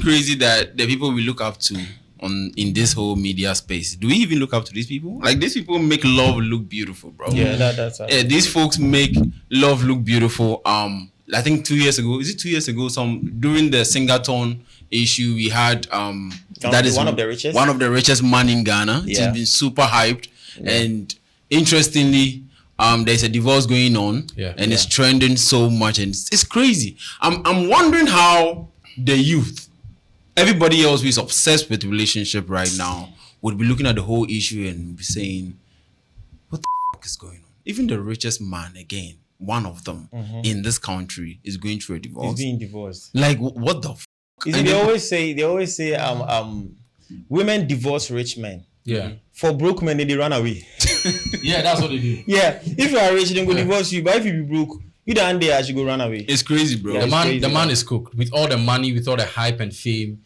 crazy that the people we look up to in this whole media space, do we even look up to these people? Like, these people make love look beautiful, bro. Yeah, that's right. These folks make love look beautiful. I think 2 years ago, during the Singerton issue, we had that is one of the richest man in Ghana. He's been super hyped, and interestingly, there's a divorce going on, and it's trending so much, and it's crazy. I'm wondering how the youth, everybody else who is obsessed with relationship right now, would be looking at the whole issue and be saying, what the fuck is going on? Even the richest man, again, one of them in this country, is going through a divorce. He's being divorced. Like, what the fuck? They always say women divorce rich men. Yeah. For broke men, they run away. Yeah, that's what they do. Yeah. If you are rich, they go divorce you. But if you be broke, you don't dare actually go run away. It's crazy, bro. Yeah, the man is cooked. With all the money, with all the hype and fame,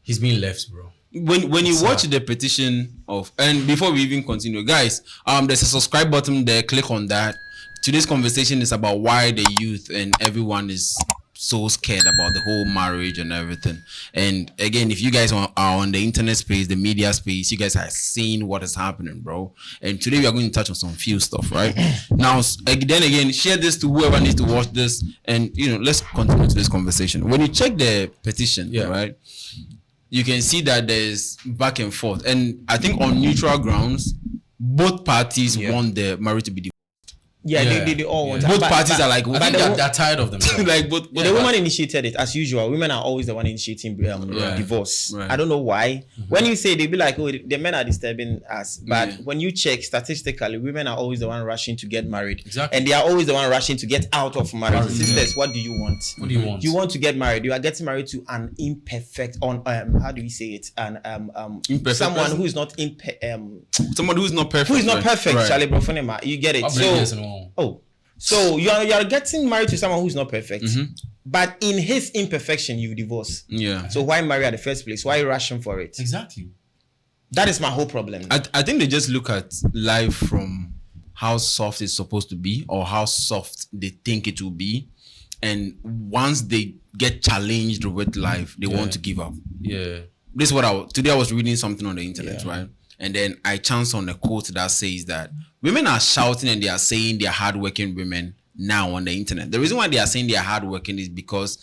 he's being left, bro. When you watch the petition and before we even continue, guys, there's a subscribe button there. Click on that. Today's conversation is about why the youth and everyone is so scared about the whole marriage and everything. And again, if you guys are on the internet space, the media space, you guys are seeing what is happening, bro. And today we are going to touch on some few stuff, right? Now, then again, share this to whoever needs to watch this, and let's continue to this conversation. When you check the petition, right, you can see that there's back and forth, and I think on neutral grounds, both parties want the marriage to be divorced. They all want. Both parties are like, they're tired of themselves. Like, but the woman initiated it, as usual. Women are always the one initiating divorce. Right. I don't know why. When you say, they be like, oh, the men are disturbing us, but when you check statistically, women are always the one rushing to get married. Exactly. And they are always the one rushing to get out of marriage. Sisters, what do you want? What do you want? You want to get married. You are getting married to an imperfect, how do we say it? Someone who is not someone who is not perfect. Who is not perfect, right. Charlie Brofonema. You get it. So you are getting married to someone who's not perfect, but in his imperfection, you divorce. Yeah. So why marry at the first place? Why rushing for it? Exactly. That is my whole problem. I think they just look at life from how soft it's supposed to be, or how soft they think it will be, and once they get challenged with life, they want to give up. Yeah. This is what today I was reading something on the internet, right? And then I chanced on a quote that says that women are shouting and they are saying they are hardworking women now on the internet. The reason why they are saying they are hardworking is because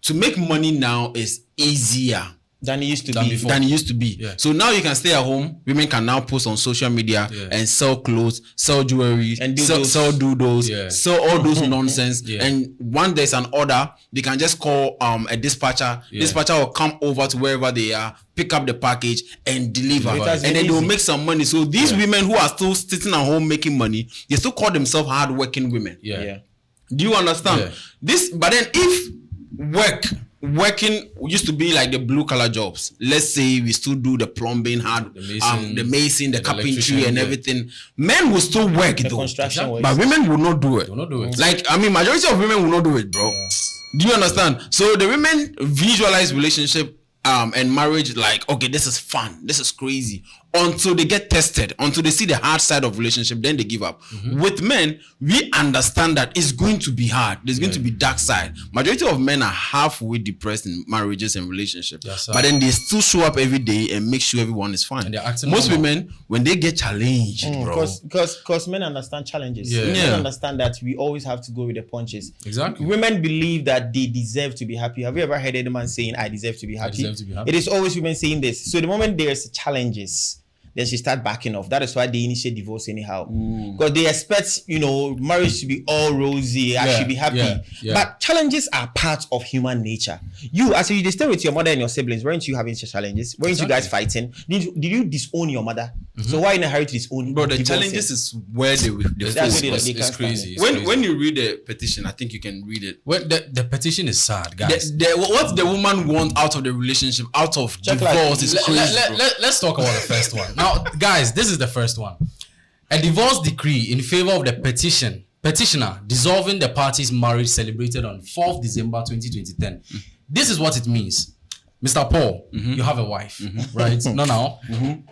to make money now is easier than it used to be. Yeah. So now you can stay at home. Women can now post on social media and sell clothes, sell jewelry, and sell doodles, sell all those nonsense. And once there's an order, they can just call a dispatcher. Dispatcher will come over to wherever they are, pick up the package and deliver. And then they will make some money. So these women who are still sitting at home making money, they still call themselves hardworking women. Yeah. Do you understand? This, but then if working used to be like the blue collar jobs. Let's say we still do the plumbing, the mason, the carpentry and everything. Men will still work though, construction but women will not do it. It. Like, I mean, majority of women will not do it, bro. Do you understand? So the women visualize relationship and marriage like, okay, this is fun, this is crazy, until they get tested, until they see the hard side of relationship, then they give up. With men, we understand that it's going to be hard. There's going to be dark side. Majority of men are halfway depressed in marriages and relationships, but then they still show up every day and make sure everyone is fine. Most women, when they get challenged, bro, because men understand challenges. Men understand that we always have to go with the punches. Exactly. Women believe that they deserve to be happy. Have you ever heard any man saying, I deserve to be happy? It is always women saying this. So the moment there's challenges, then she start backing off. That is why they initiate divorce anyhow. Because they expect, marriage to be all rosy, I should be happy. But challenges are part of human nature. You, as you stay with your mother and your siblings, weren't you having challenges? Weren't you guys fighting? Did you disown your mother? So why in a hurry to disown? Bro, the challenges is where they it's crazy. When you read the petition, I think you can read it. Well, the petition is sad, guys. What the woman wants out of the relationship, out of divorce, is crazy. Let's talk about the first one. Now, guys, this is the first one. A divorce decree in favor of the petitioner dissolving the parties' marriage celebrated on 4th December 2010. This is what it means. Mr. Paul, you have a wife, right?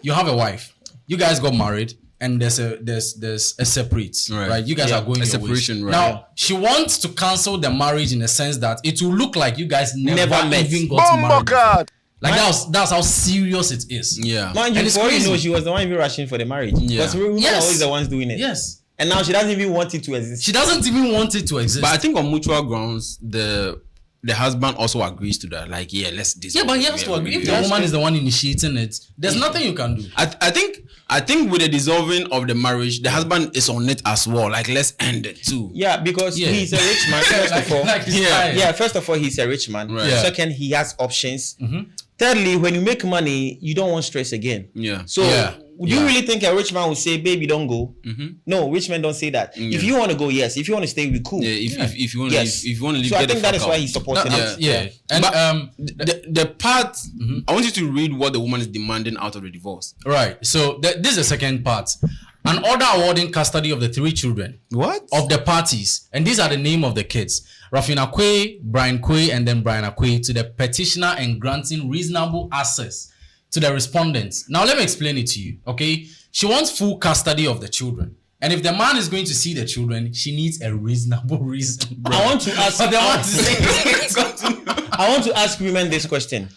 You have a wife. You guys got married, and there's a separate, right? You guys are going a your separation, ways. right? Now she wants to cancel the marriage in the sense that it will look like you guys never met. even got married before. Like that's how serious it is. Yeah. Man, And before you crazy. know, she was the one even rushing for the marriage. Yeah. Because women are always the ones doing it. Yes. And now she doesn't even want it to exist. She doesn't even want it to exist. But I think on mutual grounds, the husband also agrees to that. Like, yeah, let's this. yeah, but he has to agree. If the woman is the one initiating it, there's nothing you can do. I think with the dissolving of the marriage, the husband is on it as well. Like, let's end it too. Yeah, because he's a rich man, first of all. First of all, he's a rich man. Right. Yeah. Second, he has options. Thirdly, when you make money, you don't want stress again. Yeah. So, do you really think a rich man would say, baby, don't go? No, rich men don't say that. If you want to go, yes. If you want to stay, we cool. Yeah, if you want to Yes. leave, if you want to leave, So I get think the that fuck is why out. he's supporting it. Yeah. And But the part I want you to read what the woman is demanding out of the divorce. right. So this is the second part. An order awarding custody of the 3 children What? of the parties, and these are the name of the kids: Rafina Kwe, Brian Kwe, and then Brian Akwe, to the petitioner, and granting reasonable access to the respondents. Now let me explain it to you. Okay, she wants full custody of the children, and if the man is going to see the children, she needs a reasonable reason. I want to ask. But they want to say I want to ask women this question.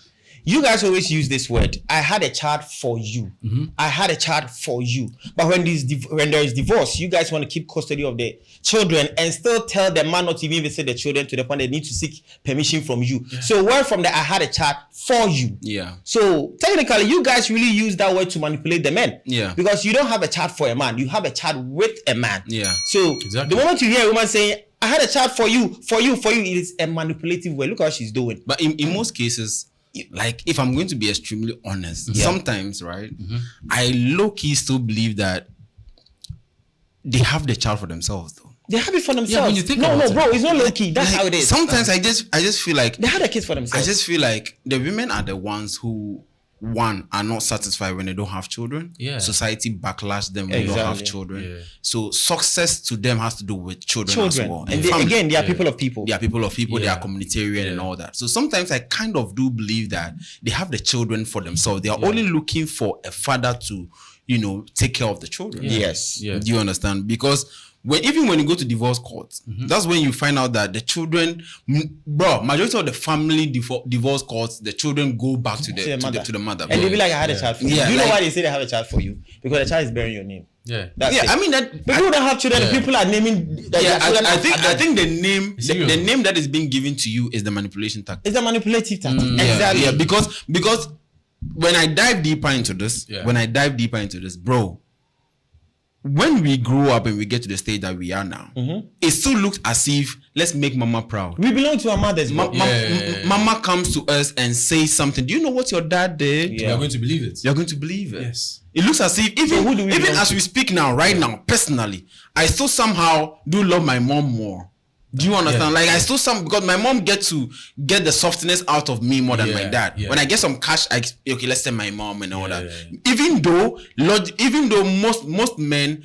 You guys always use this word. I had a child for you. I had a child for you. But when there is divorce, you guys want to keep custody of the children and still tell the man not to even visit the children to the point they need to seek permission from you. Yeah. So where from the I had a child for you? Yeah. So technically, you guys really use that word to manipulate the men. Yeah. Because you don't have a child for a man. You have a child with a man. Yeah. So Exactly. the moment you hear a woman saying, I had a child for you, it is a manipulative way. Look how she's doing. But in most cases, like, if I'm going to be extremely honest, sometimes, right, I low-key still believe that they have the child for themselves, though. They have it for themselves. Yeah, when you think no, about it. bro, it's not low-key. That's Like, how it is. Sometimes I just feel like They had their kids for I themselves. just feel like the women are the ones who, one, are not satisfied when they don't have children. Yeah. Society backlash them when they don't have Exactly. children. Yeah. So success to them has to do with children as well. And they, family. again, they are people of people. They are people of people, they Yeah. are communitarian and all that. So sometimes I kind of do believe that they have the children for themselves. They are only looking for a father to, take care of the children. Yes. Yeah. Do you understand? Because even when you go to divorce court, that's when you find out that the children, majority of the family divorce courts, the children go back to the mother. And they'll be like, I had a child for you. Yeah, Do you know like- why they say they have a child for you? Because the child is bearing your name. Yeah. That's it. I mean that. People don't have children. Yeah. People are naming. I think the name Zero. the name that is being given to you is the manipulation tactic. It's a manipulative tactic. Exactly. Exactly. Yeah, because when I dive deeper into this, bro, when we grow up and we get to the stage that we are now, it still looks as if let's make mama proud. We belong to our mothers. Bro. Mama comes to us and says something. Do you know what your dad did? You are going to believe it. You're going to believe it. Yes. It looks as if So who do we even belong as to? we speak now, now, personally, I still somehow do love my mom more. Do you understand? Yeah. Like I still because my mom gets to get the softness out of me more than my dad. Yeah. When I get some cash, let's send my mom and all that. Yeah. Even though most men,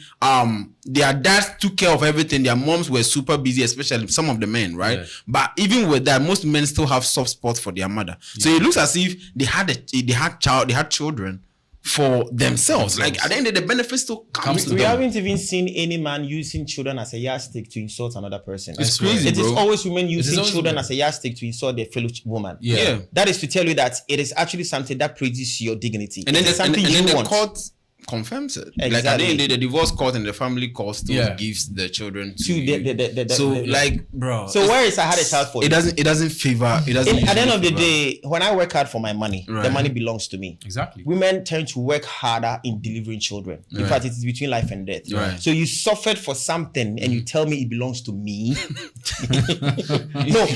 their dads took care of everything, their moms were super busy, especially some of the men, right? Yeah. But even with that, most men still have soft spots for their mother. So it looks as if they had children for themselves. Like at the end of the benefits still comes to We them. haven't even seen any man using children as a yardstick to insult another person. It's crazy, It is bro. always women using always children women. as a yardstick to insult their fellow woman. Yeah. That is to tell you that it is actually something that praises your dignity. And then, it is something you the want. court confirms it. Like at the Exactly. end of the day, the divorce court and the family court still Yeah. gives the children to To you. so bro. So where is I had a child for you? It doesn't favor. It doesn't. At the end usually of the favor. day, when I work hard for my money, the Right. money belongs to me. Exactly. Women tend to work harder in delivering children. In Right. fact, it is between life and death. Right. So you suffered for something and you tell me it belongs to me. No,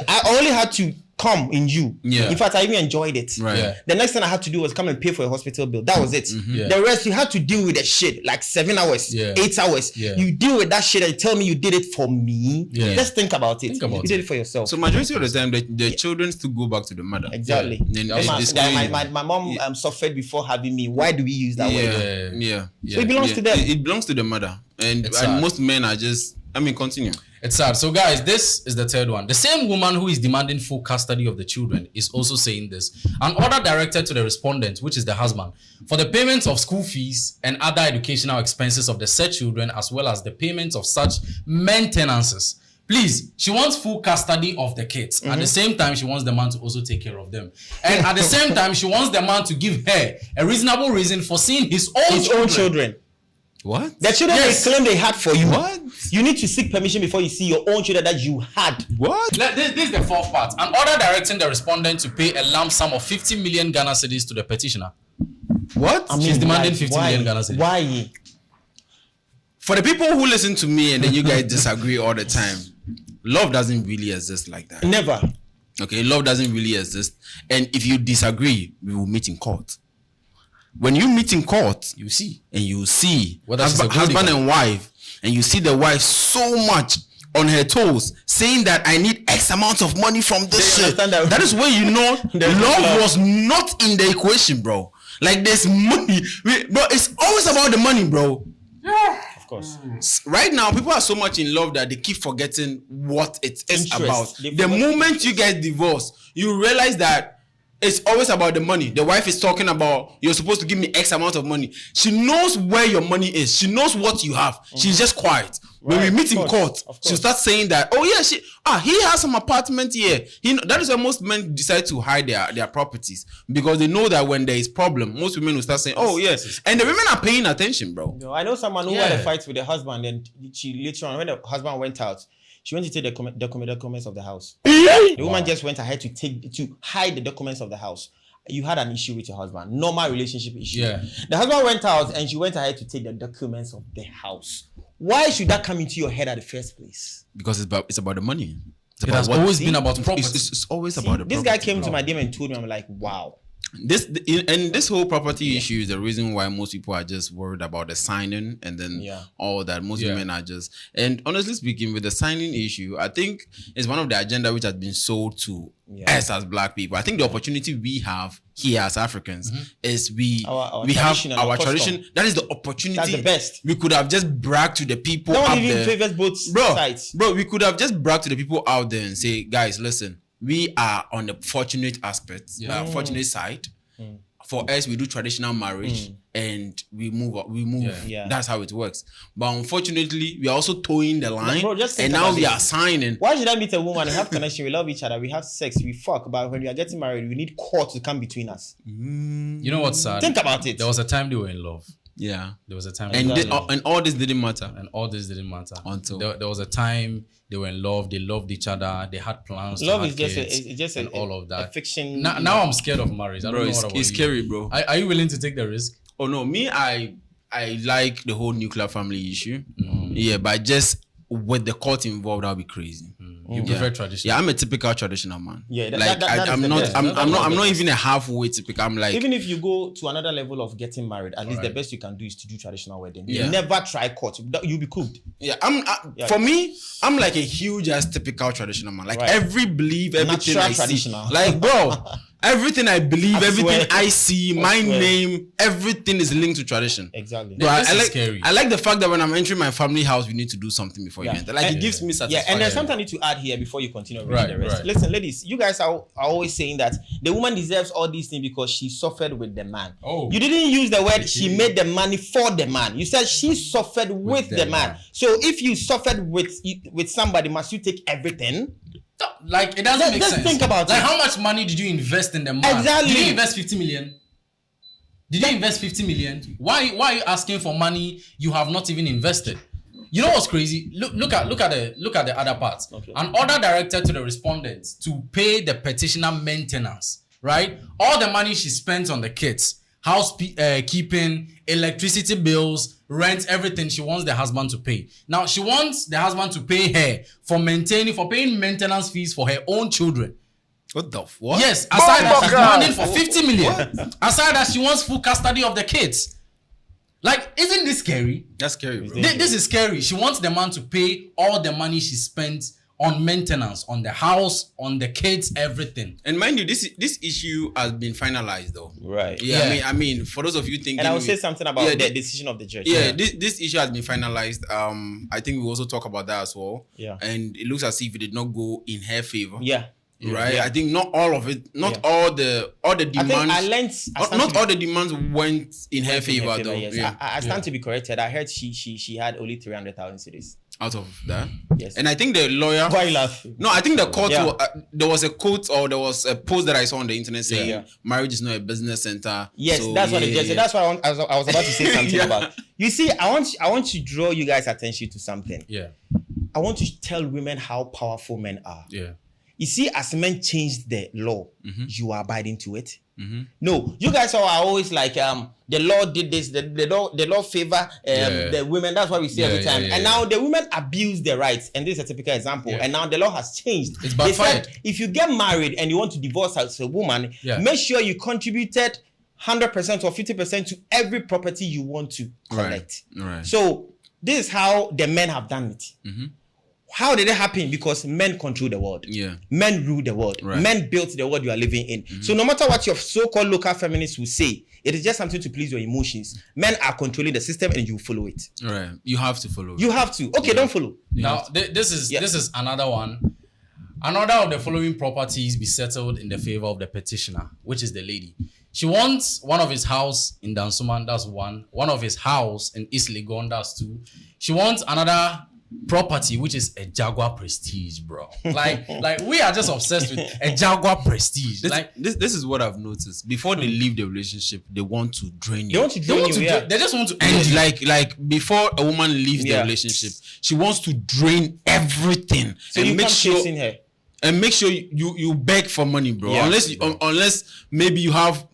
I only had to come in you. Yeah. In fact, I even enjoyed it. Right. Yeah. The next thing I had to do was come and pay for a hospital bill. That was it. Yeah. The rest, you had to deal with the shit, like 7 hours, Yeah. 8 hours. Yeah. You deal with that shit and tell me you did it for me. Yeah. Just think about it. Think about you did it. it for yourself. So majority of the time, the children still go back to the mother. Exactly. Yeah. Then That's it's My mom suffered before having me. Why do we use that word? Yeah. So it belongs to them. It belongs to the mother, and It's sad. most men are just I mean, continue. It's sad. So, guys, this is the third one. The same woman who is demanding full custody of the children is also saying this. An order directed to the respondent, which is the husband, for the payment of school fees and other educational expenses of the said children, as well as the payment of such maintenances. Please, she wants full custody of the kids. At the same time, she wants the man to also take care of them. And at the same time, she wants the man to give her a reasonable reason for seeing his own children. What? The children they claim they had for you. What? You need to seek permission before you see your own children that you had. What? This is the fourth part. An order directing the respondent to pay a lump sum of 50 million Ghana cedis to the petitioner. What? I mean, She's demanding 50 million Ghana cedis. Why? For the people who listen to me and then you guys disagree all the time, love doesn't really exist like that. Never. Okay, love doesn't really exist. And if you disagree, we will meet in court. When you meet in court, you see husband and wife, and you see the wife so much on her toes saying that I need X amount of money from this shit. That is where you know love was not in the equation, bro. Like there's money, bro. It's always about the money, bro. Of course. Right now, people are so much in love that they keep forgetting what it is about. The moment you get divorced, you realize that it's always about the money. The wife is talking about, you're supposed to give me X amount of money. She knows where your money is. She knows what you have. She's just quiet. When we meet in court, she'll start saying that, oh yeah, he has some apartment here. That is why most men decide to hide their properties, because they know that when there is problem, most women will start saying, oh yes. And the women are paying attention, bro. I know someone who had a fight with the husband, and she later on, when the husband went out, she went to take the documents of the house. The woman just went ahead to hide the documents of the house. You had an issue with your husband, normal relationship issue. Yeah. The husband went out and she went ahead to take the documents of the house. Why should that come into your head at the first place? Because it's about the money. It has always been about property. It's always about the property. This guy came to my DM and told me, I'm like, wow. This whole property issue is the reason why most people are just worried about the signing and then all that. Most women are just, and honestly speaking, with the signing issue, I think it's one of the agenda which has been sold to us as black people. I think the opportunity we have here as Africans is we have our tradition. That is the opportunity. That's the best. We could have just bragged to the people. No one out even there. favors both sides. Bro, we could have just bragged to the people out there and say, guys, listen. We are on the fortunate aspect, fortunate side. For us, we do traditional marriage and we move. Yeah. That's how it works. But unfortunately, we are also towing the line. Bro, and now we are signing. Why should I meet a woman and have connection? We love each other. We have sex. We fuck. But when we are getting married, we need court to come between us. You know what's sad? Think about it. There was a time they were in love. Yeah. There was a time. And all this didn't matter. And all this didn't matter. Until there was a time they were in love. They loved each other. They had plans. Love is just and all of that. A fiction. Now I'm scared of marriage. I don't know what about it's scary, bro. Are you willing to take the risk? Oh no, me, I like the whole nuclear family issue. Yeah, but just with the court involved, that'll be crazy. You prefer traditional? Yeah, I'm a typical traditional man. Yeah, I'm not even a halfway typical. I'm like, even if you go to another level of getting married, at least the best you can do is to do traditional wedding. You never try court. You'll be cooked. Yeah, for me, I'm like a huge ass typical traditional man. Like every belief, everything I see. Like, bro. Everything I believe, everything I see, my name, everything is linked to tradition. Exactly. So I like the fact that when I'm entering my family house, we need to do something before you enter. Like it gives me satisfaction. Yeah, and there's something I need to add here before you continue reading the rest. Right. Listen, ladies, you guys are always saying that the woman deserves all these things because she suffered with the man. Oh. You didn't use the word she made the money for the man. You said she suffered with the man. So if you suffered with somebody, must you take everything? Like, it doesn't make sense. Just think about it. How much money did you invest in the man? Exactly. Did you invest 50 million? Did you invest 50 million? Why are you asking for money you have not even invested? You know what's crazy? Look at the other parts. Okay. An order directed to the respondent to pay the petitioner maintenance, right? All the money she spent on the kids, house keeping, electricity bills, rent, everything she wants the husband to pay. Now she wants the husband to pay her for paying maintenance fees for her own children. What the what? Yes, aside that she's demanding for 50 million. What? Aside that she wants full custody of the kids. Like, isn't this scary? That's scary, bro. This is scary. She wants the man to pay all the money she spent on maintenance, on the house, on the kids, everything. And mind you, this issue has been finalized though. Right. Yeah. I mean, for those of you thinking, and I will say something about the decision of the judge. Yeah, this issue has been finalized. I think we also talk about that as well. Yeah. And it looks as if it did not go in her favor. Yeah. Right. Yeah. I think not all of it, not all the demands. Not all the demands went in her favor though. Yes. Yeah. I stand to be corrected. I heard she had only 300,000 cedis. Out of that. Yes. And I think the lawyer. Why laughing? No, I think the court. There was a quote or there was a post that I saw on the internet saying marriage is not a business center. Yes, so, that's what the judge said. That's what I was about to say something about. You see, I want to draw you guys' attention to something. Yeah. I want to tell women how powerful men are. Yeah. You see, as men changed the law, you are abiding to it. No, you guys are always like, the law did this, the law favor the women. That's what we say every time. And now the women abuse their rights. And this is a typical example. And now the law has changed. It's backfired. They said, if you get married and you want to divorce as a woman, make sure you contributed 100% or 50% to every property you want to collect. Right. So this is how the men have done it. How did it happen? Because men control the world. Yeah. Men rule the world. Right. Men built the world you are living in. So no matter what your so-called local feminists will say, it is just something to please your emotions. Men are controlling the system and you follow it. Right. You have to follow. You have to. Okay, don't follow. Now, this is another one. Another of the following properties be settled in the favor of the petitioner, which is the lady. She wants one of his house in Dansoman, that's one. One of his house in East Legon, that's two. She wants another property, which is a Jaguar Prestige, bro. Like we are just obsessed with a Jaguar Prestige. This is what I've noticed. Before they leave the relationship, they want to drain you. They just want to end you. Like before a woman leaves the relationship, she wants to drain everything. So and you make sure chasing her. And make sure you beg for money, bro. Yeah. Unless maybe you have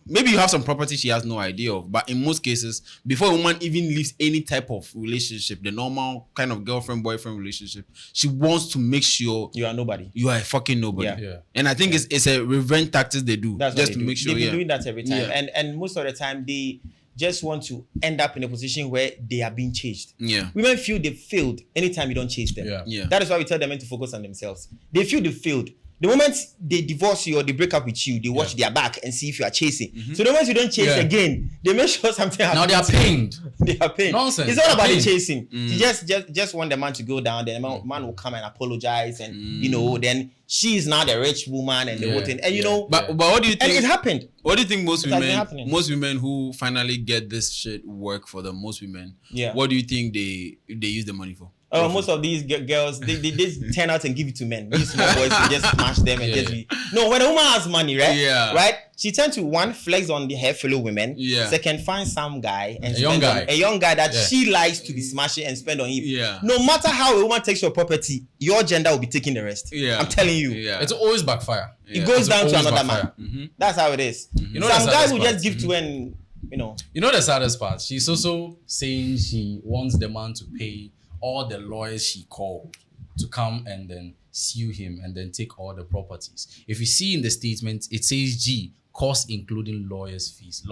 some property she has no idea of. But in most cases, before a woman even leaves any type of relationship, the normal kind of girlfriend-boyfriend relationship, she wants to make sure you are nobody. You are a fucking nobody. Yeah. And I think it's a revenge tactics they do. That's just to make sure. They've been doing that every time. Yeah. And most of the time they just want to end up in a position where they are being chased. Yeah. Women feel they failed anytime you don't chase them. Yeah. That is why we tell them men to focus on themselves. They feel they failed. The moment they divorce you or they break up with you, they watch their back and see if you are chasing. So the moment you don't chase again, they make sure something happens. Now they are pained. They are pained. Nonsense. It's all about the chasing. You just want the man to go down. Then the man will come and apologize, and then she is now the rich woman and the whole thing. And but what do you think? And it happened. What do you think most women who finally get this shit work for them? Most women. Yeah. What do you think they use the money for? Most of these girls, they just turn out and give it to men. These small boys, they just smash them and just be. No, when a woman has money, right? Yeah. Right? She tends to, one, flex on her fellow women. Yeah. Second, find some guy and a young guy that she likes to be smashing and spend on him. Yeah. No matter how a woman takes your property, your gender will be taking the rest. Yeah. I'm telling you. Yeah. It's always backfire. It goes down to another backfire. man. That's how it is. Some guy will just give to and You know the saddest part? She's also saying she wants the man to pay all the lawyers she called to come and then sue him and then take all the properties. If you see in the statement, it says G, cost including lawyers' fees.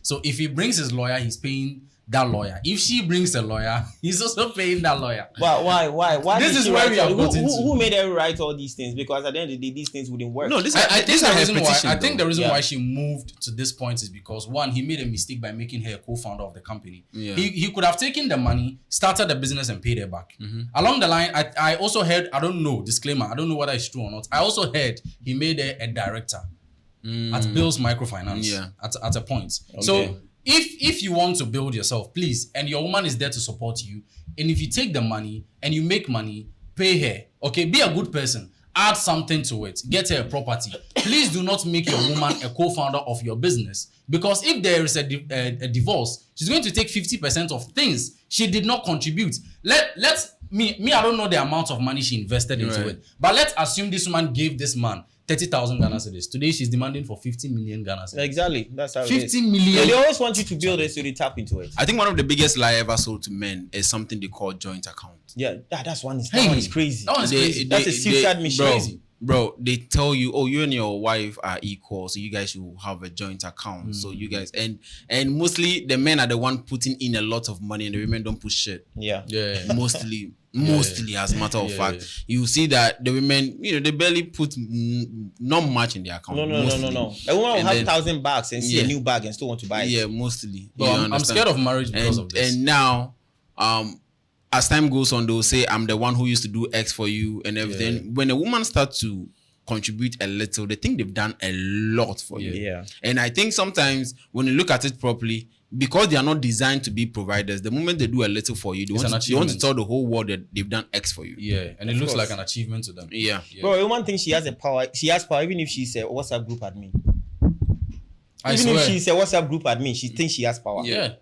So if he brings his lawyer, he's paying that lawyer. If she brings a lawyer, he's also paying that lawyer. Why? This is where we have got into. Who made her write all these things? Because at the end of the day, these things wouldn't work. No, I think the reason why she moved to this point is because, one, he made a mistake by making her a co-founder of the company. Yeah. He could have taken the money, started the business and paid her back. Along the line, I also heard, I don't know, disclaimer, I don't know whether it's true or not. I also heard he made her a director at Bill's Microfinance at a point. Okay. So if you want to build yourself, please, and your woman is there to support you, and if you take the money and you make money, pay her. Okay, be a good person. Add something to it. Get her a property. Please do not make your woman a co-founder of your business, because if there is a divorce, she's going to take 50% of things she did not contribute. Let's me I don't know the amount of money she invested into it, but let's assume this woman gave this man 30,000 Ghana cedis. Today she's demanding for 50 million Ghana cedis. Exactly. That's how 50 million. They always want you to build it so they tap into it. I think one of the biggest lie ever sold to men is something they call joint account. Yeah, that one is crazy. That one is crazy. That's a suicide mission. Bro, they tell you, oh, you and your wife are equal, so you guys should have a joint account. So you guys and mostly the men are the one putting in a lot of money and the women don't put shit. Yeah. Mostly. Mostly, as a matter of fact, you see that the women, they barely put not much in their account. No. A woman will have 1,000 bags and see a new bag and still want to buy it. Yeah, mostly. But I'm scared of marriage because of this. And now, as time goes on, they'll say, I'm the one who used to do X for you and everything. Yeah. When a woman starts to contribute a little, they think they've done a lot for you. Yeah. And I think sometimes when you look at it properly, because they are not designed to be providers, the moment they do a little for you, they want to tell the whole world that they've done X for you. Yeah, and it looks like an achievement to them. Yeah. Bro, a woman thinks she has power even if she's a WhatsApp group admin. If she's a WhatsApp group admin, she thinks she has power. Yeah.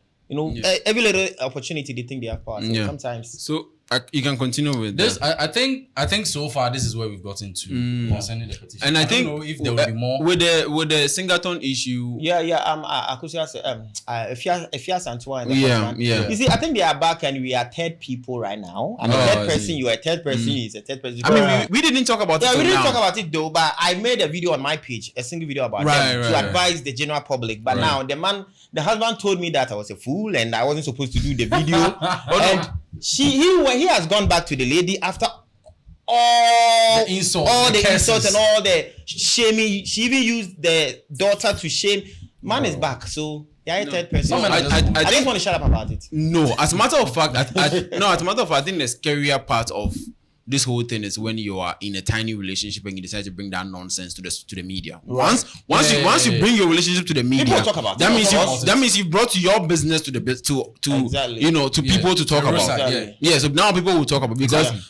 Every little opportunity they think they have power. So sometimes. So you can continue with this. That. I think so far this is where we've gotten to concerning the petition. And I think don't know if there will be more with the Singerton issue. Efias Antoine. Yeah. You see, I think they are back and we are third people right now. I'm a third person. You are a third person. He's a third person. I mean, we didn't talk about it. Yeah, we didn't talk about it though. But I made a video on my page, a single video about them to advise the general public. But now the husband told me that I was a fool and I wasn't supposed to do the video. And he has gone back to the lady after all the insults and all the shaming. She even used the daughter to shame. Man is back, so a third person. I just want to shut up about it. No, as a matter of fact, I think the scarier part of this whole thing is when you are in a tiny relationship and you decide to bring that nonsense to the media. Once you bring your relationship to the media, talk about that means you've brought your business to people to talk about. So now people will talk about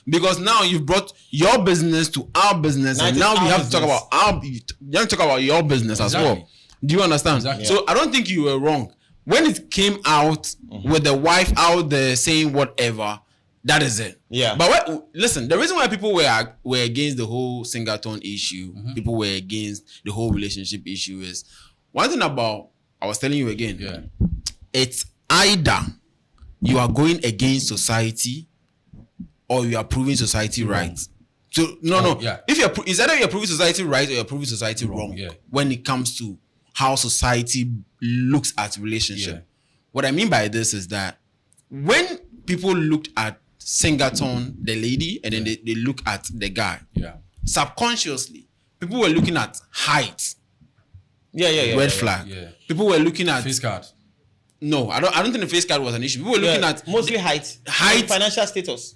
because now you've brought your business to our business, and now we have to talk about your business as well. Do you understand? Exactly. So I don't think you were wrong when it came out with the wife out there saying whatever. That is it. Yeah. But listen, the reason why people were against the whole Singerton issue, people were against the whole relationship issue is one thing about, I was telling you again, it's either you are going against society or you are proving society right. So if it's either you're proving society right or you're proving society wrong when it comes to how society looks at relationship. What I mean by this is that when people looked at Singerton, the lady, and then they look at the guy. Subconsciously, people were looking at height. Red flag. People were looking at face card. No, I don't think the face card was an issue. People were looking at mostly height, financial status.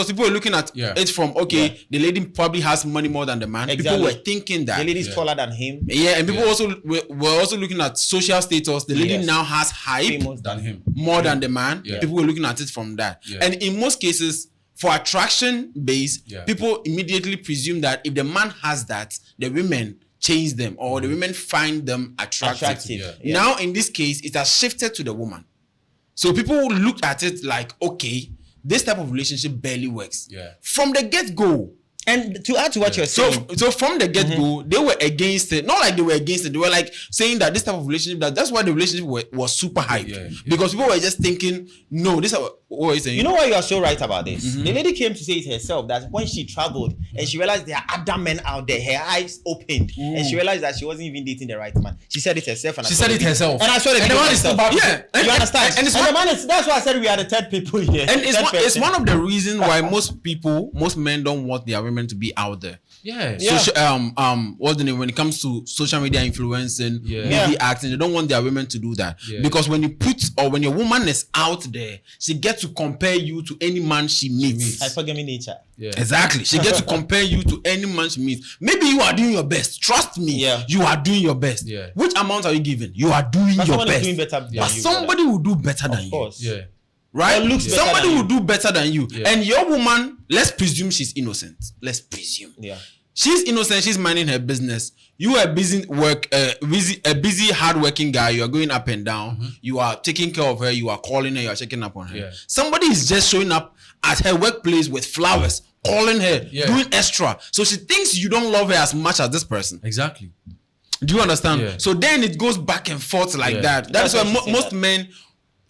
People were looking at it from the lady probably has money more than the man. Exactly. People were thinking that the lady is taller than him. And people also were also looking at social status. The lady now has hype than him, more than the man. People were looking at it from that. And in most cases, for attraction base, people immediately presume that if the man has that, the women change them or the women find them attractive. Now in this case, it has shifted to the woman. So people look at it like, okay, this type of relationship barely works. From the get-go. And to add to what you're saying. So from the get-go, they were against it. Not like they were against it. They were like saying that this type of relationship, that's why the relationship was super hyped. Because people were just thinking, no, this is what you're saying. You know why you are so right about this? The lady came to say it herself that when she traveled and she realized there are other men out there, her eyes opened and she realized that she wasn't even dating the right man. She said it herself. And I saw the man is still back. You understand? And the man is, that's why I said we are the third people here. And it's one of the reasons why most men don't want their women to be out there. What's the name? When it comes to social media influencing, movie acting, they don't want their women to do that. Because when your woman is out there, she gets to compare you to any man she meets. Hypergamy nature. Exactly. She gets to compare you to any man she meets. Maybe you are doing your best. Trust me. You are doing your best. Which amount are you giving? You are doing your best. Doing better but somebody will do better than you. Right? Somebody will do better than you. And your woman, let's presume she's innocent. Let's presume. She's innocent. She's minding her business. You are busy hardworking guy. You are going up and down. You are taking care of her. You are calling her. You are checking up on her. Somebody is just showing up at her workplace with flowers, calling her, doing extra. So she thinks you don't love her as much as this person. Exactly. Do you understand? So then it goes back and forth like that. That's why most men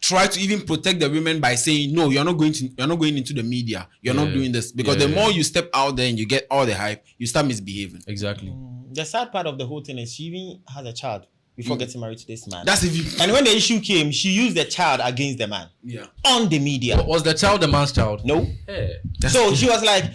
try to even protect the women by saying, no, you're not going into the media. You're not doing this. Because the more you step out there and you get all the hype, you start misbehaving. Exactly. The sad part of the whole thing is she even has a child. before getting married to this man. That's if you. And when the issue came, she used the child against the man. Yeah. On the media. Was the child the man's child? No. Hey. So she was like,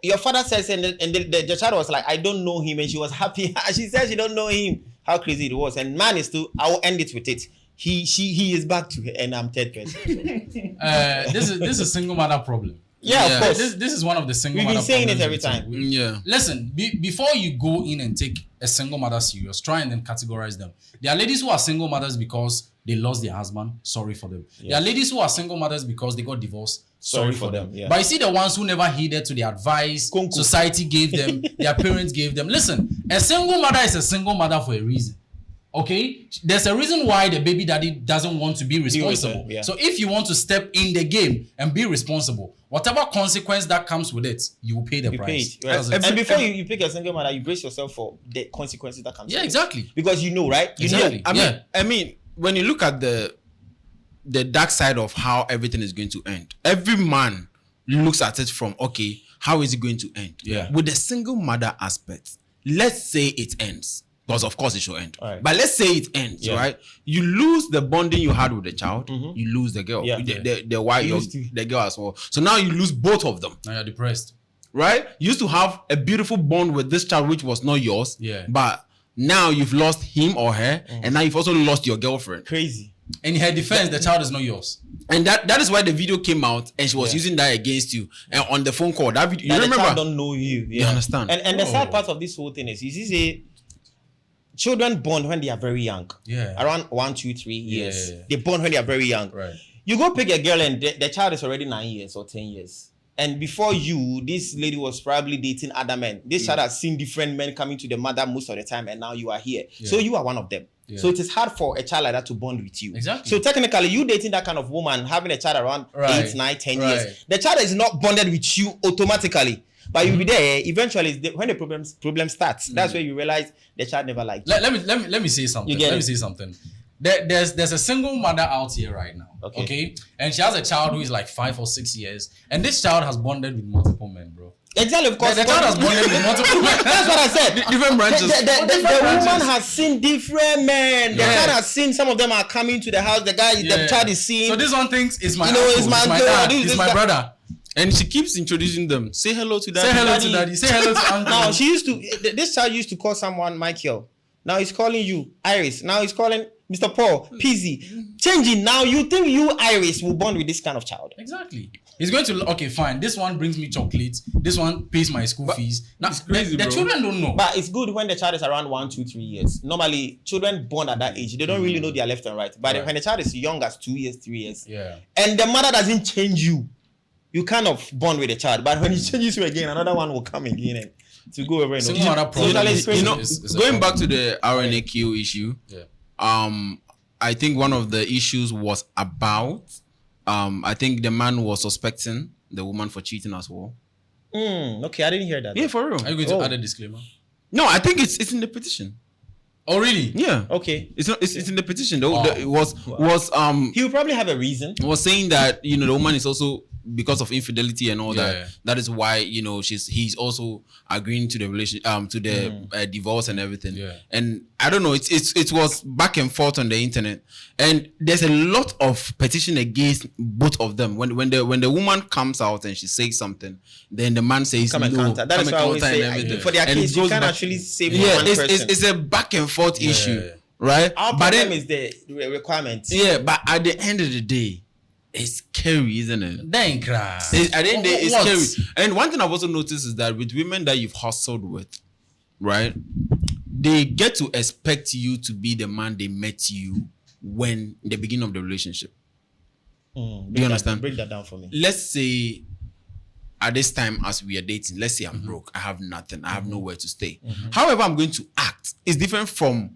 your father says, and the child was like, I don't know him, and she was happy. She said she don't know him. How crazy it was. And man is to, I will end it with it. He is back to her, and I'm third person. This is a single mother problem. Yeah, of course. This is one of the single We've mother been saying it problems every time. Yeah. Listen, before you go in and take a single mother serious, try and then categorize them. There are ladies who are single mothers because they lost their husband. Sorry for them. Yes. There are ladies who are single mothers because they got divorced. Sorry for them. Yeah. But you see the ones who never heeded to the advice society gave them, their parents gave them. Listen, a single mother is a single mother for a reason. Okay, there's a reason why the baby daddy doesn't want to be responsible. Yeah. So if you want to step in the game and be responsible, whatever consequence that comes with it, you will pay the price. Right. And before you pick a single mother, you brace yourself for the consequences that comes. Yeah, exactly. Because you know, right? You exactly. know. I mean, when you look at the dark side of how everything is going to end, every man looks at it from, okay, how is it going to end? Yeah. With the single mother aspect, let's say it ends. Because of course it should end. Right. But let's say it ends, right? You lose the bonding you had with the child, you lose the girl. Yeah. The wife, the girl as well. So now you lose both of them. Now you're depressed. Right? You used to have a beautiful bond with this child which was not yours. Yeah. But now you've lost him or her, and now you've also lost your girlfriend. Crazy. In her defense, the child is not yours. And that is why the video came out and she was using that against you. And on the phone call, that video, you remember? The child don't know you. Yeah. You understand? And the sad part of this whole thing is, you see, children bond when they are very young. Yeah. Around 1, 2, 3 years. Yeah. They bond when they are very young. Right. You go pick a girl and the child is already 9 years or 10 years. And before you, this lady was probably dating other men. This child has seen different men coming to the mother most of the time, and now you are here. Yeah. So you are one of them. Yeah. So it is hard for a child like that to bond with you. Exactly. So technically, you dating that kind of woman, having a child around 8, 9, 10 Right. years, the child is not bonded with you automatically. But you'll be there eventually. When the problem starts, that's where you realize the child never liked you. Let me say something. Let me say something. There's a single mother out here right now. Okay. And she has a child who is like 5 or 6 years, and this child has bonded with multiple men, bro. Exactly, of course. The child has bonded with multiple men. That's what I said. Different branches. The woman has seen different men. The child has seen, some of them are coming to the house. The child is seeing. So this one thinks it's my uncle, it's my dad, it's my brother. And she keeps introducing them. Say hello to daddy. Say hello to daddy. Say hello to uncle. Now, this child used to call someone Michael. Now he's calling you Iris. Now he's calling Mr. Paul, PZ. Changing. Now you think you, Iris, will bond with this kind of child. Exactly. He's going to, okay, fine. This one brings me chocolates. This one pays my school fees. Now, it's crazy, the bro. children don't know. But it's good when the child is around 1, 2, 3 years. Normally, children born at that age, they don't really know their left and right. But when the child is young as 2 years, 3 years, and the mother doesn't change you, you kind of bond with the child. But when he changes you again, another one will come again and to go over and going back to the RNAQ issue, I think one of the issues was about I think the man was suspecting the woman for cheating as well. Okay, I didn't hear that. Yeah, for real. Are you going to add a disclaimer? No, I think it's in the petition. Oh, really? Yeah. Okay. It's in the petition. It was he will probably have a reason. Was saying that the woman is also, because of infidelity and all that is why he's also agreeing to the relation to the divorce and everything. And I don't know, it was back and forth on the internet, and there's a lot of petition against both of them. When the woman comes out and she says something, then the man says come and counter. That is why I always say, for their case, you can't actually save one person. It's a back and forth issue, right? Our problem is the requirements. Yeah, but at the end of the day, it's scary, isn't it? Dang, crap. At the end of the day, it's scary. And one thing I've also noticed is that with women that you've hustled with, right, they get to expect you to be the man they met you when in the beginning of the relationship. Do you understand? Break that down for me. Let's say at this time as we are dating, let's say I'm broke, I have nothing, I have nowhere to stay. However I'm going to act is different from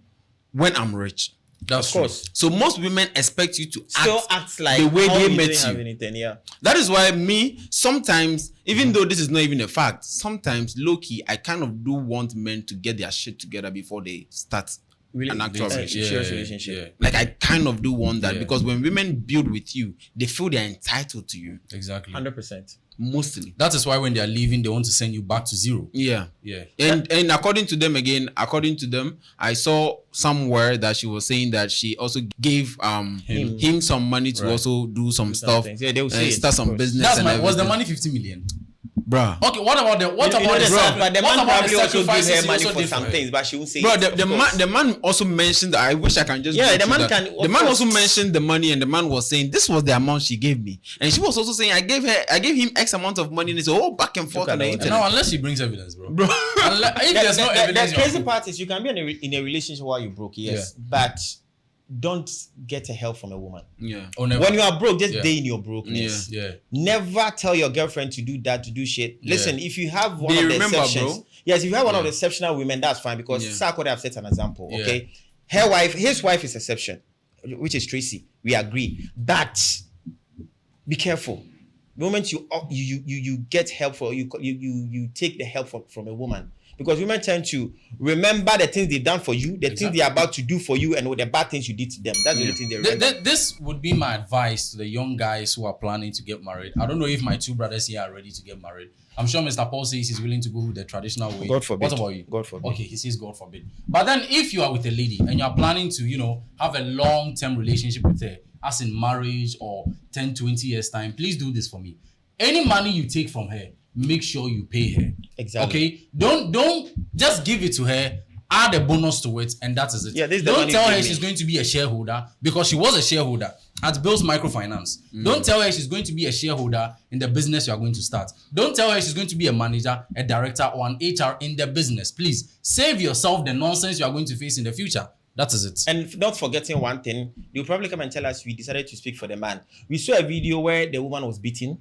when I'm rich. That's of course. So most women expect you to act like the way they you met didn't you. Have anything, yeah. That is why me sometimes, even though this is not even a fact, sometimes low key I kind of do want men to get their shit together before they start an actual relationship. Like I kind of do want that because when women build with you, they feel they're entitled to you. Exactly. 100%. Mostly. That is why when they are leaving, they want to send you back to zero. Yeah. Yeah. And according to them, I saw somewhere that she was saying that she also gave him some money to also do some stuff. Yeah, they will say start some business. Was the money 50 million? Bruh. Okay, what about the But the man probably also give sacrifices her he money also for did some her? things, but she won't say Bro, it, the man also mentioned that I wish I can just Yeah, go the through man that. can- The of man course. also mentioned the money, and the man was saying this was the amount she gave me, and she was also saying I gave him X amount of money, and it's all back and forth on the at that. internet. No, unless she brings evidence, bro. Bro. If there's no evidence, the you're crazy cool. part is you can be in a relationship while you're broke, yes, but don't get a help from a woman. Yeah. Oh, never. When you are broke, just Yeah. stay in your brokenness. Yeah. Never tell your girlfriend to do that, to do shit. Listen, if you have one They of the remember, exceptions, bro. yes, if you have one of the exceptional women, that's fine because Sarko have set an example. Yeah. Okay, his wife is exception, which is Tracy. We agree, but be careful. The moment you get help for you take the help from a woman. Because women tend to remember the things they've done for you, the things they're about to do for you, and the bad things you did to them. That's the only thing they remember. This would be my advice to the young guys who are planning to get married. I don't know if my two brothers here are ready to get married. I'm sure Mr. Paul says he's willing to go the traditional way. God forbid. What about you? God forbid. Okay, he says God forbid. But then if you are with a lady and you're planning to, have a long-term relationship with her, as in marriage or 10, 20 years time, please do this for me. Any money you take from her, make sure you pay her. Exactly. Okay? Don't just give it to her, add a bonus to it, and that is it. Yeah, this is the Don't money tell you her give she's me. going to be a shareholder because she was a shareholder at Bill's Microfinance. Don't tell her she's going to be a shareholder in the business you are going to start. Don't tell her she's going to be a manager, a director, or an HR in the business. Please save yourself the nonsense you are going to face in the future. That is it. And not forgetting one thing, they'll probably come and tell us we decided to speak for the man. We saw a video where the woman was beaten.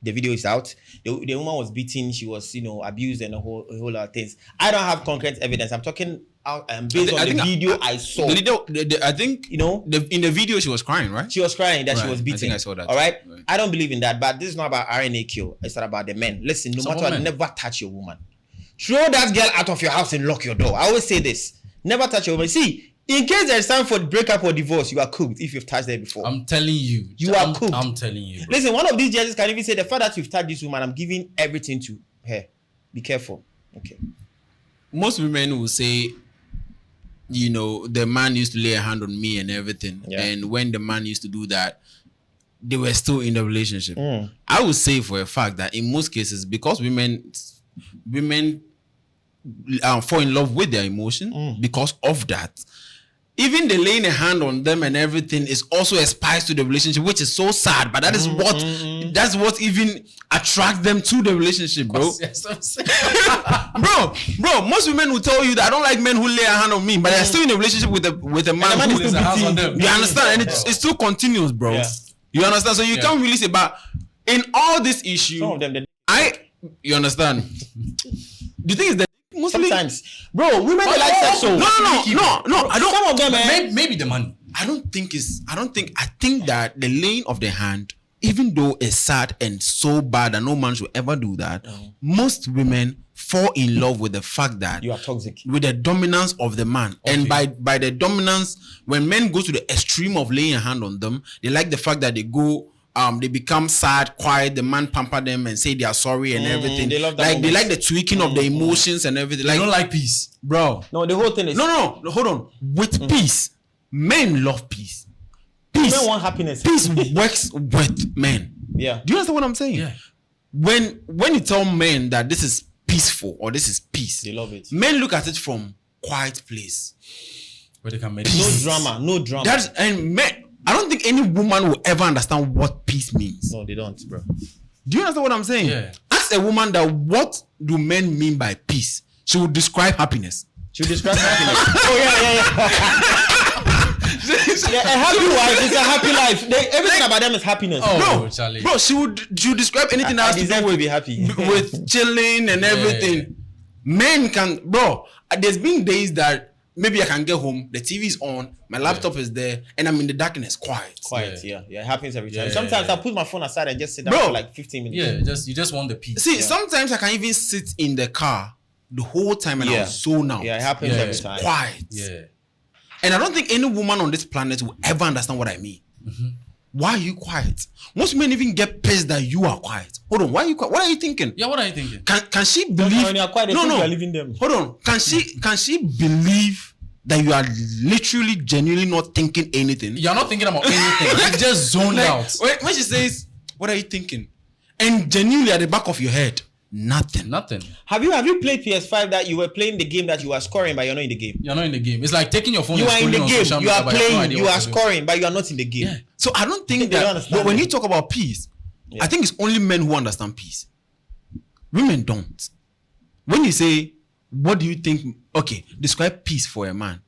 The video is out. The woman was beaten. She was, abused and a whole lot of things. I don't have concrete evidence. I'm talking out based on the video I saw. I think in the video she was crying, right? She was crying that she Right. was I beaten. think I saw that. All right? Right. I don't believe in that, but this is not about RNAQ. It's not about the men. Listen, no Some matter what, women. never touch your woman. Throw that girl out of your house and lock your door. I always say this. Never touch your woman. See, in case there's time for breakup or divorce, you are cooked if you've touched her before. I'm telling you. You are cooked. I'm telling you. Bro. Listen, one of these judges can even say the fact that you've touched this woman, I'm giving everything to her. Be careful. Okay. Most women will say, the man used to lay a hand on me and everything. Yeah. And when the man used to do that, they were still in the relationship. Mm. I would say for a fact that in most cases, because women fall in love with their emotion because of that. Even the laying a hand on them and everything is also a spice to the relationship, which is so sad. But that is that's what even attracts them to the relationship, bro. Yes, I'm saying. bro, most women will tell you that I don't like men who lay a hand on me, but they're still in a relationship with a man man who is Lays a hands on them. you understand, and it still continues, bro. Yeah. You understand? So you can't really say, but in all this issue, Some of them, you understand? The thing is that mostly sometimes, bro, women they like sex. So no. I don't. Some of them, Maybe the money. I think that the laying of the hand, even though it's sad and so bad that no man should ever do that, most women fall in love with the fact that you are toxic. with the dominance of the man. Okay. And by the dominance, when men go to the extreme of laying a hand on them, they like the fact that they become sad, quiet, the man pamper them and say they are sorry and everything. They love that they moment. like the tweaking of the emotions and everything. I Like, don't like peace. bro. No, the whole thing is No, hold on. With peace, men love peace. Peace, men want happiness. peace works with men. Yeah. Do you understand what I'm saying? Yeah. When you tell men that this is peaceful or this is peace, They love it. men look at it from quiet place. Where they can No meditate. drama. And men, I don't think any woman will ever understand what peace means. No, they don't, bro. Do you understand what I'm saying? Yeah. Ask a woman that what do men mean by peace? She will describe happiness. She describe happiness. Yeah, a happy wife is a happy life. Everything about them is happiness. Oh, Charlie. Bro, she would describe anything that I has to deserve do to with be happy. with chilling and everything. Men can, bro. There's been days that maybe I can get home, the TV is on, my laptop is there, and I'm in the darkness, quiet. Quiet, yeah. It happens every time. Yeah, Sometimes yeah. I put my phone aside and just sit down Bro. for like 15 minutes. Yeah, you just want the peace. See, sometimes I can even sit in the car the whole time and I'll zone out. Yeah, it happens Yeah. every time. Quiet. Yeah. And I don't think any woman on this planet will ever understand what I mean. why are you quiet? Most men even get pissed that you are quiet. Hold on, why are you quiet? What are you thinking? Yeah, what are you thinking? Can she believe? When you are quiet, they think you are leaving them. Hold on. Can she believe that you are literally genuinely not thinking anything? You're not thinking about anything. You just zoned out. When she says, "What are you thinking?" and genuinely at the back of your head, nothing. Have you played PS5 that you were playing the game that you are scoring but you're not in the game? You're not in the game. It's like taking your phone. You and are in the scrolling on game. social You media, are but you have no playing. idea You what are to do. scoring, but you are not in the game. Yeah. So I don't think They don't that. understand But when it. you talk about peace, I think it's only men who understand peace. Women don't. When you say, "What do you think?" Okay, describe peace for a man.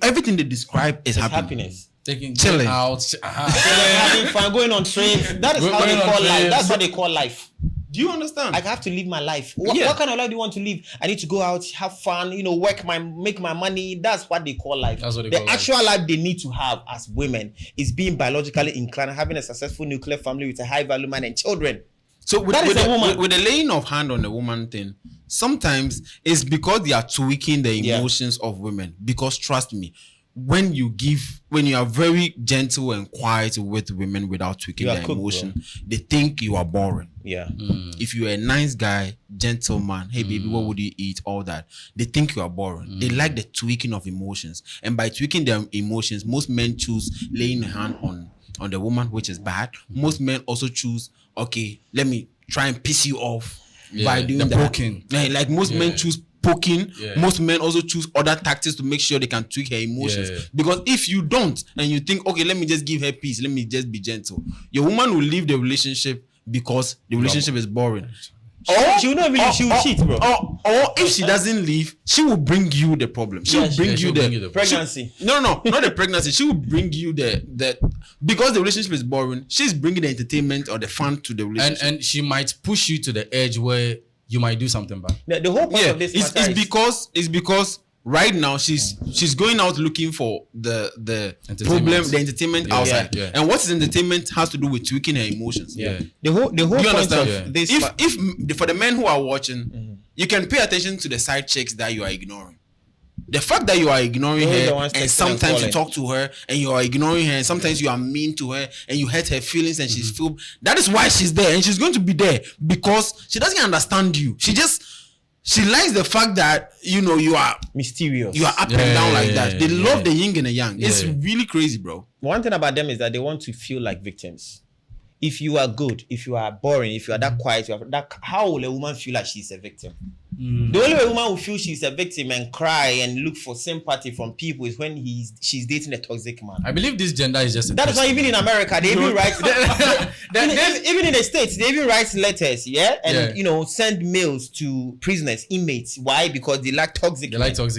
Everything they describe is Happiness. Taking Chilling. out. Having fun, going on trains. That is how Going they on call life. trains. That's what they call life. Do you understand? I have to live my life. What kind of life do you want to live? I need to go out, have fun, make my money. That's what they call life. That's what they the call life. actual life they need to have as women is being biologically inclined, having a successful nuclear family with a high value man and children. So with That is a woman. with the laying of hand on the woman thing, sometimes it's because they are tweaking the emotions of women. Because trust me, when you are very gentle and quiet with women without tweaking their emotion, they think you are boring. Yeah. If you're a nice guy, gentleman, hey baby, what would you eat? All that, they think you are boring. They like the tweaking of emotions, and by tweaking their emotions, most men choose laying a hand on the woman, which is bad. Most men also choose, okay, let me try and piss you off by doing that. Poking. Like most men choose poking. Yeah. Most men also choose other tactics to make sure they can tweak her emotions. Yeah. Because if you don't, and you think, okay, let me just give her peace, let me just be gentle, your woman will leave the relationship because the relationship is boring. She will not really, she will cheat, bro. Or if she doesn't leave, she will bring you the problem. She will bring you the pregnancy. No, not the pregnancy. She will bring you the because the relationship is boring. She's bringing the entertainment or the fun to the relationship, And she might push you to the edge where you might do something bad. The whole point of this it's because right now she's going out looking for the problem, the entertainment outside. Yeah. And what is entertainment has to do with tweaking her emotions. Yeah. The whole You point understand? of this. If for the men who are watching, you can pay attention to the side chicks that you are ignoring. The fact that you are ignoring her and sometimes you talk to her and you are ignoring her and sometimes you are mean to her and you hurt her feelings and she's feel that is why she's there and she's going to be there because she doesn't understand you. She likes the fact that you are mysterious. You are up and down like that. They love the yin and the yang. It's really crazy, bro. One thing about them is that they want to feel like victims. If you are good, if you are boring, if you are that quiet, how will a woman feel like she's a victim? The only way a woman will feel she's a victim and cry and look for sympathy from people is when she's dating a toxic man. I believe this gender is just that is why even in America they even write even in the States they even write letters, and send mails to prisoners, inmates. Why? Because they like toxic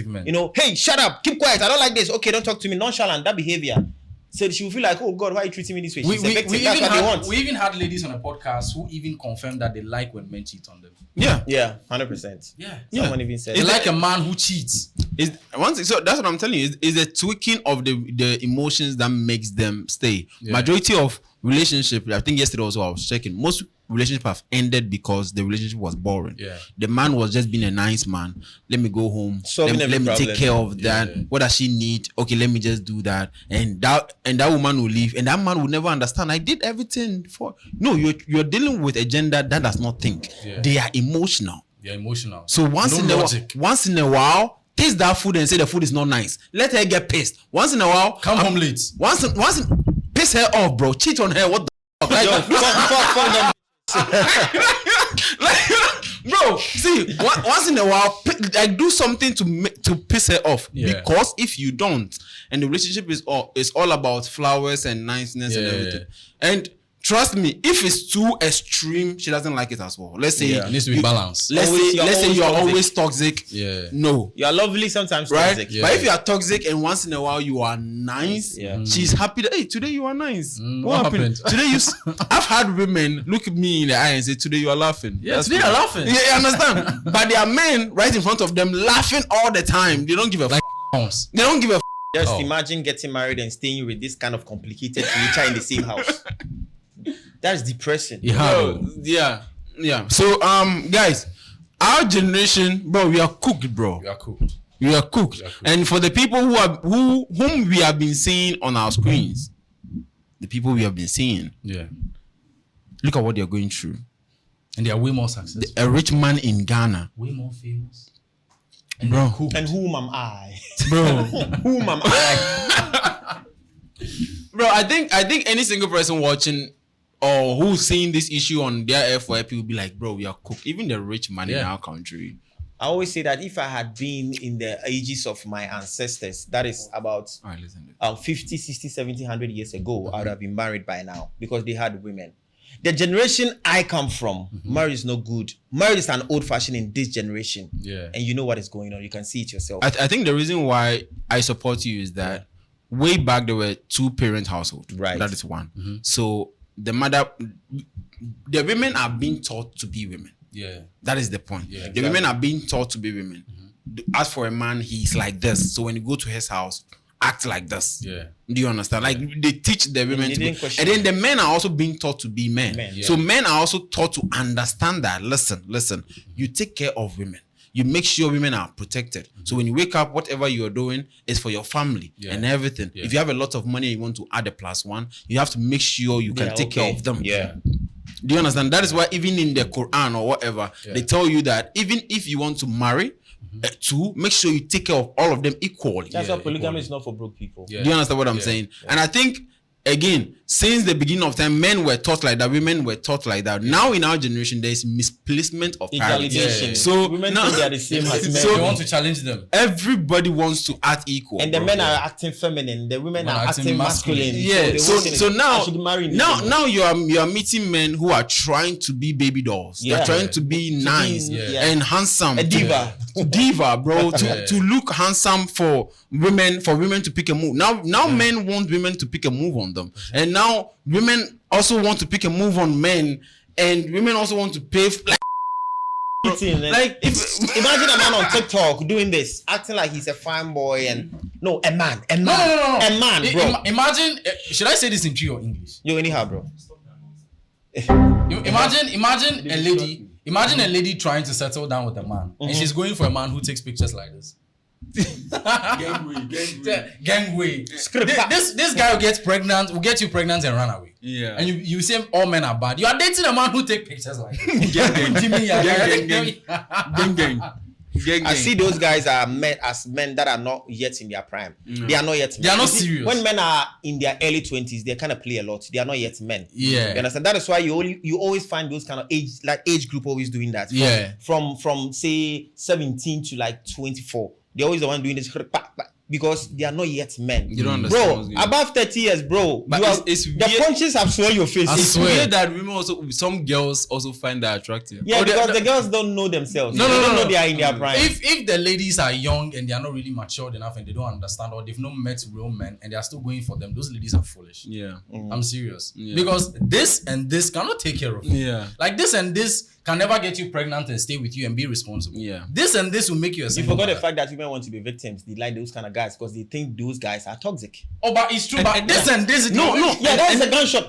men. Hey, shut up, keep quiet, I don't like this. Okay, don't talk to me. Nonchalant, that behavior. So she will feel like, oh God, why are you treating me this way? She's a victim. That's what they want. We even had ladies on a podcast who even confirmed that they like when men cheat on them. Yeah, 100%. Yeah. Someone even said they like a man who cheats. So that's what I'm telling you. Is the tweaking of the emotions that makes them stay. Majority of relationship, I think yesterday also I was checking, most relationships have ended because the relationship was boring. The man was just being a nice man. Let me go home. Let me take care of that. What does she need? Okay, let me just do that. And that woman will leave. And that man will never understand. I did everything for. No, you're dealing with a gender that does not think. They are emotional. They're emotional. So once in a while, taste that food and say the food is not nice. Let her get pissed. Once in a while, come home late. Once piss her off, bro. Cheat on her. What the fuck? Bro, see, once in a while, do something to piss her off. Because if you don't, and the relationship is all about flowers and niceness and everything, and trust me, if it's too extreme, she doesn't like it as well. Let's say it needs to be balanced. Let's say you're always toxic. No. You're lovely sometimes, right? Toxic. But if you are toxic and once in a while you are nice, she's happy that, hey, today you are nice. What happened? Today I've had women look at me in the eye and say, today you are laughing. Yeah, today you're laughing. Yeah, you understand? But there are men right in front of them laughing all the time. They don't give a like They don't give a Just imagine getting married and staying with this kind of complicated creature in the same house. That's depressing. Yeah. So guys, our generation, bro, we are cooked, bro. We are cooked. And for the people whom we have been seeing on our screens, the people we have been seeing. Yeah. Look at what they're going through. And they are way more successful. A rich man in Ghana. Way more famous. And bro. And whom am I? Bro. Whom am I? Bro, I think any single person watching or who's seeing this issue on their FYP will be like, bro, we are cooked. Even the rich man in our country. I always say that if I had been in the ages of my ancestors, that is about 50, 60, 70, 100 years ago, I would have been married by now because they had women. The generation I come from, marriage is not good. Marriage is an old fashioned in this generation. Yeah. And you know what is going on. You can see it yourself. I think the reason why I support you is that way back there were 2-parent household. Right. That is one. So the women are being taught to be women. Yeah. That is the point. Yeah, exactly. The women are being taught to be women. As for a man, he's like this. So when you go to his house, act like this. Yeah. Do you understand? Like they teach the women to be, and then the men are also being taught to be men. Yeah. So men are also taught to understand that. Listen. You take care of women. You make sure women are protected. So when you wake up, whatever you are doing is for your family and everything. Yeah. If you have a lot of money and you want to add a +1, you have to make sure you can take care of them. Yeah. Do you understand? That is why even in the Quran or whatever, they tell you that even if you want to marry, make sure you take care of all of them equally. That's why polygamy is not for broke people. Do you understand what I'm saying? And I think, again, since the beginning of time, men were taught like that, women were taught like that. Now in our generation, there is misplacement of parents. So women think they are the same as men. So they want to challenge them. Everybody wants to act equal. And the men are acting feminine, the women are acting masculine. Yeah. So now you are meeting men who are trying to be baby dolls. They're trying to be nice and handsome. A diva. Diva, bro. To look handsome for women to pick a move. Now men want women to pick a move on them. And now women also want to pick a move on men, and women also want to pay imagine a man on TikTok doing this, acting like he's a fine boy, and a man, bro. Imagine, should I say this in Tree or English? You anyhow, bro. Imagine a lady trying to settle down with a man, and she's going for a man who takes pictures like this. Gangway. This guy will get you pregnant and run away. Yeah. And you say all men are bad. You are dating a man who take pictures like this. Gang. I see those guys are men that are not yet in their prime. They are not yet men. They are not serious. When men are in their early 20s, they kind of play a lot. They are not yet men. Yeah. You understand? That is why you always find those kind of age group always doing that. From say 17 to like 24. They're always the one doing this because they are not yet men. You don't understand. Bro, above 30 years, bro. But the punches have swelled your face. It's weird that some girls also find that attractive. Yeah, because the girls don't know themselves. They don't know they are in their prime. If the ladies are young and they are not really matured enough and they don't understand, or they've not met real men and they are still going for them, those ladies are foolish. Yeah. I'm serious. Yeah. Because this and this cannot take care of you. Yeah. Like this and this can never get you pregnant and stay with you and be responsible. Yeah. This and this will make you a single. You forgot the fact that women want to be victims. They like those kind of guys because they think those guys are toxic. Oh, but it's true. But this and this. No. Yeah, that's a gunshot.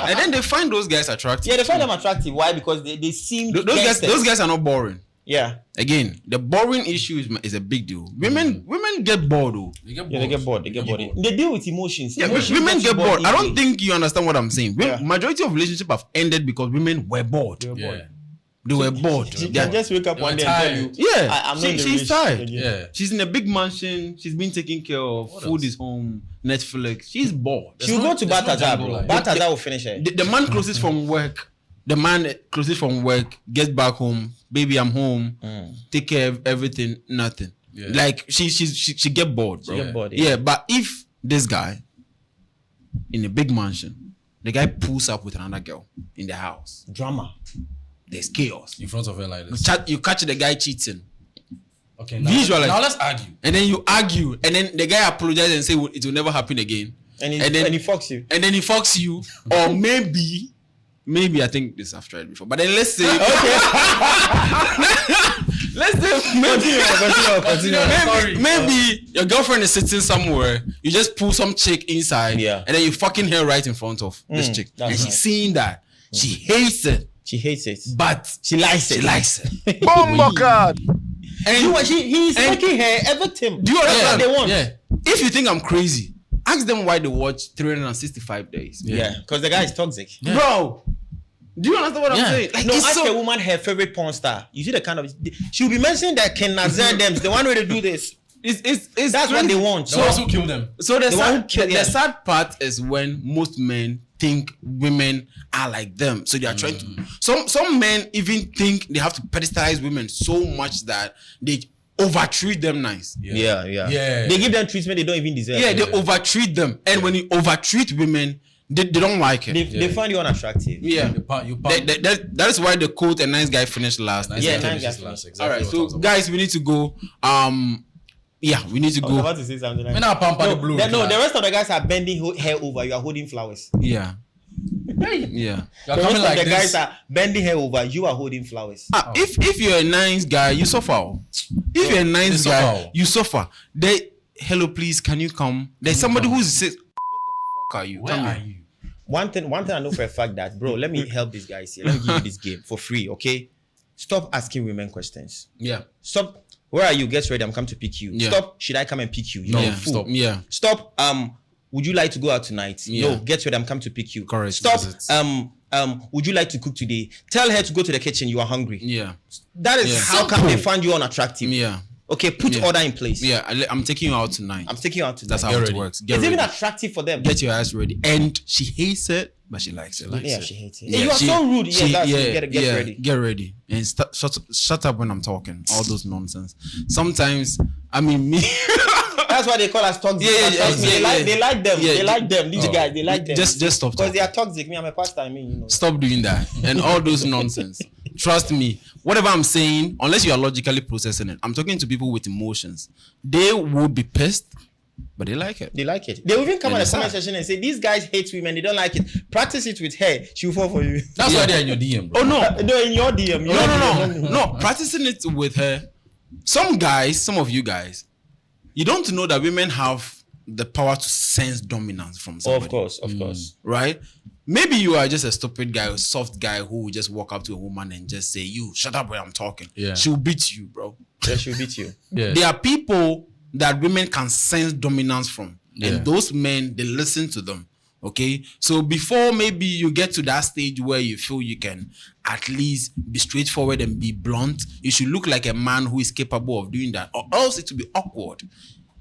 And then they find those guys attractive. Yeah, they find them attractive. Why? Because they seem those guys are not boring. Yeah. Again, the boring issue is a big deal. Women get bored though. They get bored. They deal with emotions. Yeah, women get bored. I don't think you understand what I'm saying. Majority of relationships have ended because women were bored. They were bored. She can just wake up one day and tell you, I'm not she's tired. Yeah. She's in a big mansion. She's been taken care of. Food is home. Netflix. She's bored. She'll go to Bataza, bro. Bataza will finish her. The man closes from work. Gets back home. Baby, I'm home. Take care of everything. Nothing. Yeah. Like she get bored, bro. She get bored, yeah, but if this guy in a big mansion, the guy pulls up with another girl in the house. Drama. There's chaos. In front of her like this. You catch the guy cheating. Okay, now let's argue. And then you argue. And then the guy apologizes and say it will never happen again. And he fucks you. And then he fucks you. Or maybe I think this I've tried before. But then let's say maybe your girlfriend is sitting somewhere, you just pull some chick inside, and then you fucking her right in front of this chick. And she's seeing that. She hates it. But she likes it. Bombo God. And he's fucking her everything. Do you understand what they want? Yeah. If you think I'm crazy, Ask them why they watch 365 days. Yeah, because the guy is toxic. Bro, do you understand what I'm saying? Like, No, it's ask so- a woman her favorite porn star. You see the kind of she'll be mentioning that Ken Nazir them, the one way to do this. It's That's what they want. The ones who kill them. So the The one who sad, kill- the yeah. sad part is when most men think women are like them. So they are trying to. Some men even think they have to pedestalize women so much that they overtreat them nice. Yeah. They give them treatment they don't even deserve. Yeah, they overtreat them, and when you overtreat women, they don't like it. They find you unattractive. Yeah, You that is why the quote "a nice guy finished last." Yeah, nice nice guy. Exactly All right, what I so was about. guys, we need to go. Yeah, we need to I was go. about to say something like Me now pamper the no, blue. the rest of the guys are bending hair over. You are holding flowers. Yeah, yeah. You're The rest coming of like the guys this. are bending hair over. You are holding flowers. If you're a nice guy, you suffer. If you're a nice they guy, suffer. you suffer. Hello, please, can you come? There's somebody who says, "What the fuck are you?" Where Tell me. are you? One thing I know for a fact that, bro, let me help these guys here. Let me give you this game for free, okay? Stop asking women questions. Yeah, Stop. Where are you? Get ready. I'm coming to pick you. Yeah. Stop. Should I come and pick you? You yeah, fool. stop. Yeah, Stop. Would you like to go out tonight? Yeah. No. Get ready. I'm coming to pick you. Correct. Stop. That's Would you like to cook today? Tell her to go to the kitchen. You are hungry. yeah, That is Yeah. how come they find you unattractive. yeah, Okay. Put Yeah. order in place. yeah. I'm taking you out tonight. I'm taking you out tonight. That's how Get it ready. works. Get It's ready. even attractive for them. Get your ass ready. And she hates it, but she likes it. Yeah, she hates it. Yeah, You are she- so rude. she- Yeah, get ready. Get ready. And shut up when I'm talking. All those nonsense. Sometimes, I mean, me. That's why they call us toxic. Yeah, Trust me, they like them. Yeah, they like them. These guys, they like them. Just stop because talking. they are toxic. Me, I'm a pastor. I mean, you know. Stop doing that and all those nonsense. Trust me, whatever I'm saying, unless you are logically processing it, I'm talking to people with emotions. They would be pissed, but they like it. They like it. They will even come on the Understand? comment section and say, "These guys hate women. They don't like it. Practice it with her. She'll fall for you." That's why they're in your DM, bro. Oh no, No, in your DM. no. Practicing it with her. Some guys, some of you guys, you don't know that women have the power to sense dominance from somebody. Of course. Right? Maybe you are just a stupid guy, a soft guy who will just walk up to a woman and just say, "You shut up when I'm talking." Yeah. She'll beat you, bro. Yeah, she'll beat you. Yeah. There are people that women can sense dominance from, Yeah. and those men, they listen to them. Okay, so before maybe you get to that stage where you feel you can at least be straightforward and be blunt, you should look like a man who is capable of doing that, or else it will be awkward.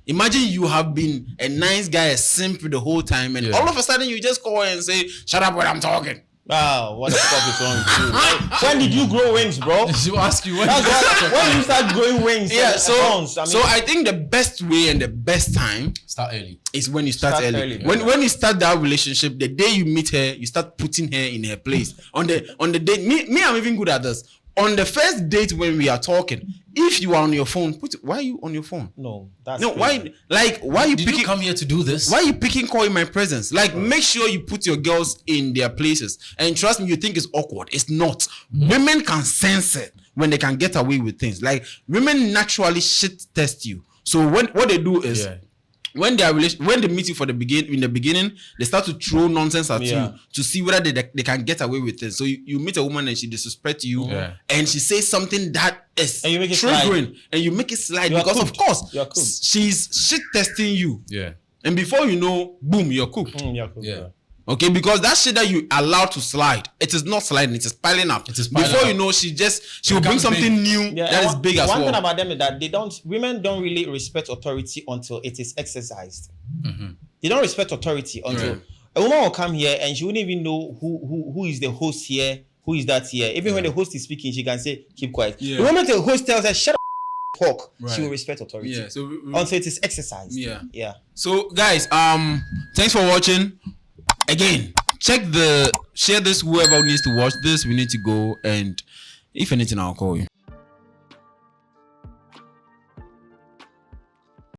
Imagine you have been a nice guy, a simp the whole time, and Yeah. all of a sudden you just call and say, "Shut up when I'm talking." Wow, what the fuck is wrong with you? Like, when did you grow wings, bro? She'll ask you when. That's why, when you start growing wings. Yeah, so horns, I mean, I think the best way and the best time Start early. is when you start Start early. early. When you start that relationship, the day you meet her, you start putting her in her place. On the date, me, I'm even good at this. On the first date when we are talking, if you are on your phone, why are you on your phone? no, that's No, crazy. why are you Did picking? you come here to do this? Why are you picking call in my presence? Like, make sure you put your girls in their places. And trust me, you think it's awkward. It's not. Women can sense it when they can get away with things. Like, women naturally shit test you. So what they do is, Yeah. when they meet you in the beginning, they start to throw nonsense at Yeah. you to see whether they can get away with it. So you meet a woman and she disrespects you, Yeah. and she says something that is And you make it triggering, and you make it slide You are because of cooked. course You are cooked. she's shit testing you, Yeah. and before you know, boom, you're cooked. Yeah, cool, Yeah. bro. Okay, because that shit that you allowed to slide, it is not sliding, it is piling up. It is piling Before up. you know, she will bring becomes something big. new Yeah, that and is big as one well. thing about them is that women don't really respect authority until it is exercised. They don't respect authority until Right. a woman will come here and she wouldn't even know who is the host here, who is that here. Even when the host is speaking, she can say, "Keep quiet." Yeah. The moment the host tells her, "Shut up, talk," Right. she will respect authority. Yeah, so Until it is exercised. yeah. Yeah. So guys, thanks for watching. Again, share this whoever needs to watch this. We need to go, and if anything, I'll call you.